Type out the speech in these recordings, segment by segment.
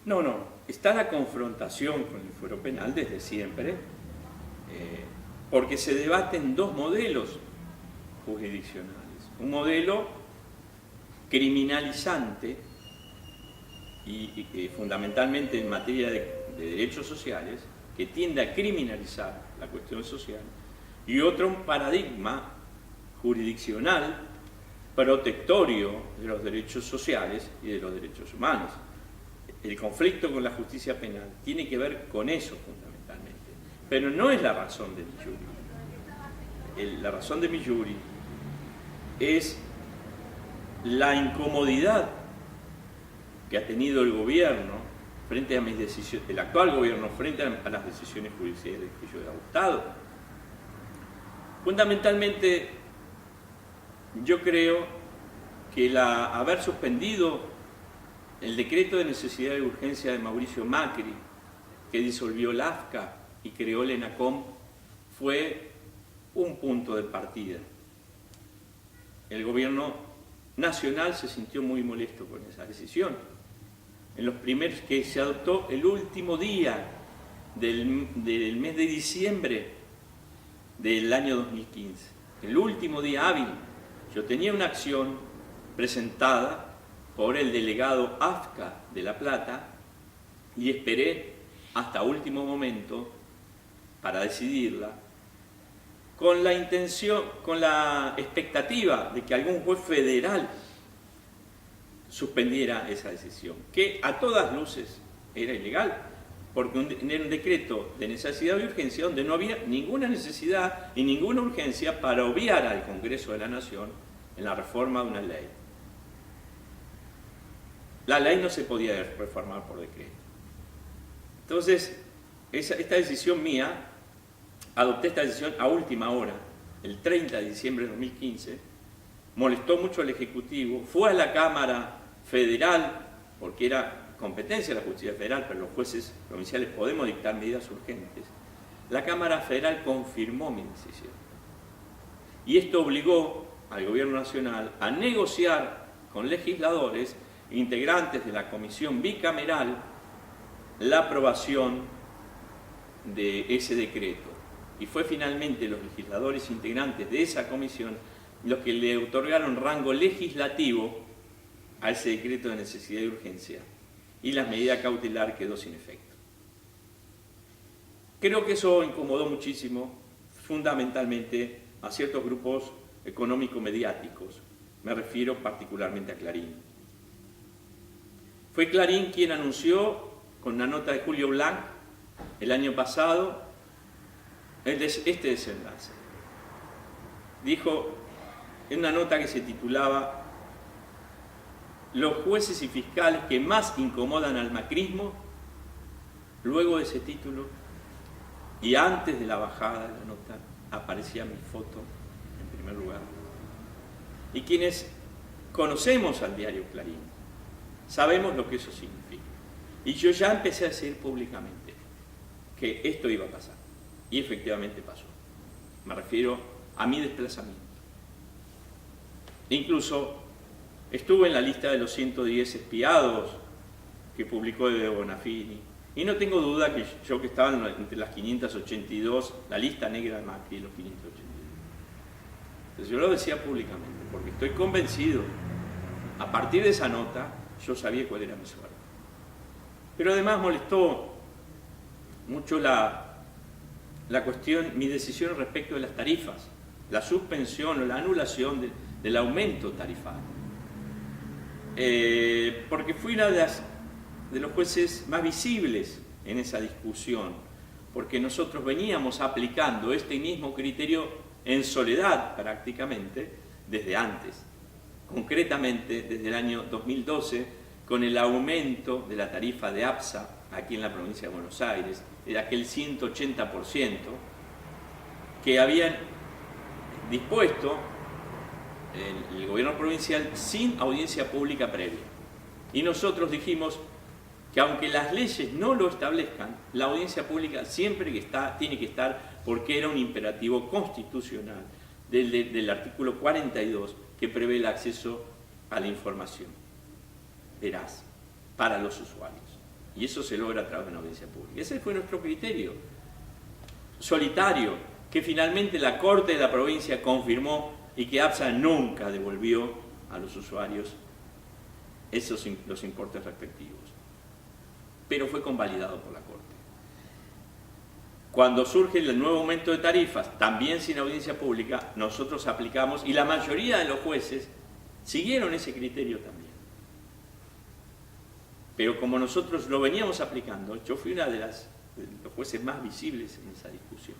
No, no, está la confrontación con el fuero penal desde siempre, porque se debaten dos modelos jurisdiccionales. Un modelo criminalizante y fundamentalmente en materia de derechos sociales, que tiende a criminalizar la cuestión social, y otro, un paradigma jurisdiccional protectorio de los derechos sociales y de los derechos humanos. El conflicto con la justicia penal tiene que ver con eso fundamentalmente, pero no es la razón de mi jury. La razón de mi jury es la incomodidad que ha tenido el gobierno frente a mis decisiones, el actual gobierno frente a las decisiones judiciales que yo he adoptado. Fundamentalmente, yo creo que haber suspendido el decreto de necesidad y urgencia de Mauricio Macri, que disolvió la AFCA y creó el ENACOM, fue un punto de partida. El gobierno nacional se sintió muy molesto con esa decisión. En los primeros que se adoptó el último día del mes de diciembre del año 2015, el último día hábil, yo tenía una acción presentada por el delegado AFCA de La Plata y esperé hasta último momento para decidirla, con la intención, con la expectativa de que algún juez federal suspendiera esa decisión, que a todas luces era ilegal, porque era un decreto de necesidad y urgencia donde no había ninguna necesidad y ninguna urgencia para obviar al Congreso de la Nación en la reforma de una ley. La ley no se podía reformar por decreto. Entonces, esta decisión mía, adopté esta decisión a última hora, el 30 de diciembre de 2015, molestó mucho al Ejecutivo, fue a la Cámara Federal, porque era competencia de la Justicia Federal, pero los jueces provinciales podemos dictar medidas urgentes. La Cámara Federal confirmó mi decisión. Y esto obligó al Gobierno Nacional a negociar con legisladores, integrantes de la Comisión Bicameral, la aprobación de ese decreto. Y fue finalmente los legisladores integrantes de esa comisión los que le otorgaron rango legislativo a ese decreto de necesidad y urgencia, y la medida cautelar quedó sin efecto. Creo que eso incomodó muchísimo, fundamentalmente a ciertos grupos económico-mediáticos. Me refiero particularmente a Clarín. Fue Clarín quien anunció, con una nota de Julio Blanc, el año pasado, este desenlace. Dijo en una nota que se titulaba "Los jueces y fiscales que más incomodan al macrismo". Luego de ese título y antes de la bajada de la nota aparecía mi foto en primer lugar. Y quienes conocemos al diario Clarín sabemos lo que eso significa. Y yo ya empecé a decir públicamente que esto iba a pasar. Y efectivamente pasó. Me refiero a mi desplazamiento. Incluso estuve en la lista de los 110 espiados que publicó De Bonafini. Y no tengo duda que yo, que estaba entre las 582, la lista negra de Macri, los 582. Entonces yo lo decía públicamente, porque estoy convencido, a partir de esa nota, yo sabía cuál era mi suerte. Pero además molestó mucho la cuestión, mi decisión respecto de las tarifas, la suspensión o la anulación del aumento tarifario. Porque fui una de los jueces más visibles en esa discusión, porque nosotros veníamos aplicando este mismo criterio en soledad prácticamente desde antes, concretamente desde el año 2012, con el aumento de la tarifa de APSA aquí en la provincia de Buenos Aires, de aquel 180% que habían dispuesto el gobierno provincial sin audiencia pública previa. Y nosotros dijimos que aunque las leyes no lo establezcan, la audiencia pública siempre tiene que estar, porque era un imperativo constitucional del artículo 42 que prevé el acceso a la información veraz para los usuarios. Y eso se logra a través de una audiencia pública. Ese fue nuestro criterio solitario, que finalmente la Corte de la provincia confirmó y que APSA nunca devolvió a los usuarios los importes respectivos. Pero fue convalidado por la Corte. Cuando surge el nuevo aumento de tarifas, también sin audiencia pública, nosotros aplicamos, y la mayoría de los jueces siguieron ese criterio también. Pero como nosotros lo veníamos aplicando, yo fui uno de los jueces más visibles en esa discusión.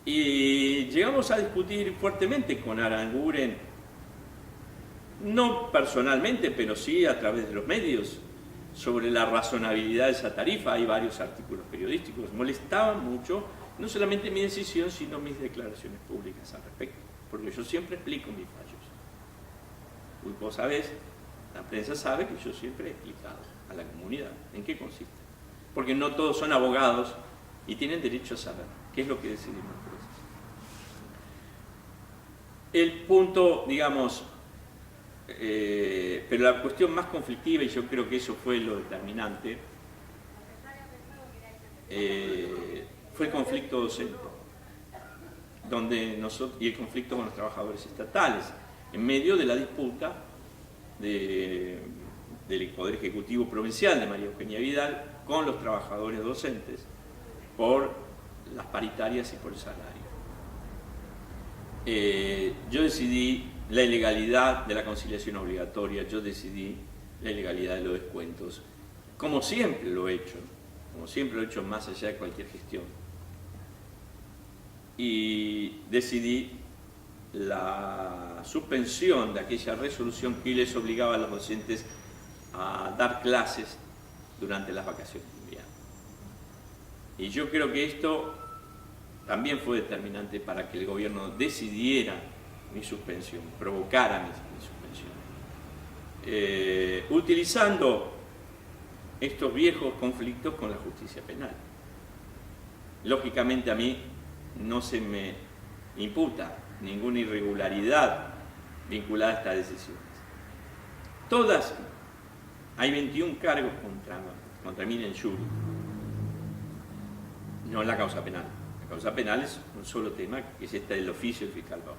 Y llegamos a discutir fuertemente con Aranguren, no personalmente, pero sí a través de los medios, sobre la razonabilidad de esa tarifa. Hay varios artículos periodísticos. Molestaban mucho, no solamente mi decisión, sino mis declaraciones públicas al respecto, porque yo siempre explico mis fallos. Vos sabés, la prensa sabe que yo siempre he explicado a la comunidad en qué consiste. Porque no todos son abogados y tienen derecho a saber qué es lo que decidimos los jueces. El punto, digamos, pero la cuestión más conflictiva, y yo creo que eso fue lo determinante, fue el conflicto docente, y el conflicto con los trabajadores estatales, en medio de la disputa del Poder Ejecutivo Provincial de María Eugenia Vidal con los trabajadores docentes por las paritarias y por el salario. Yo decidí la ilegalidad de la conciliación obligatoria, yo decidí la ilegalidad de los descuentos, como siempre lo he hecho más allá de cualquier gestión. Y decidí la suspensión de aquella resolución que les obligaba a los docentes a dar clases durante las vacaciones de invierno. Y yo creo que esto también fue determinante para que el gobierno decidiera mi suspensión, provocara mi suspensión, utilizando estos viejos conflictos con la justicia penal. Lógicamente a mí no se me imputa ninguna irregularidad vinculada a estas decisiones. Hay 21 cargos contra mí en el jury, no en la causa penal. La causa penal es un solo tema, que es esta del oficio del fiscal Baum.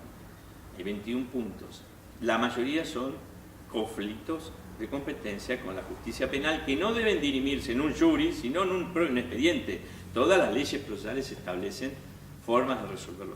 Hay 21 puntos. La mayoría son conflictos de competencia con la justicia penal que no deben dirimirse en un jury, sino en un expediente. Todas las leyes procesales establecen formas de resolverlos.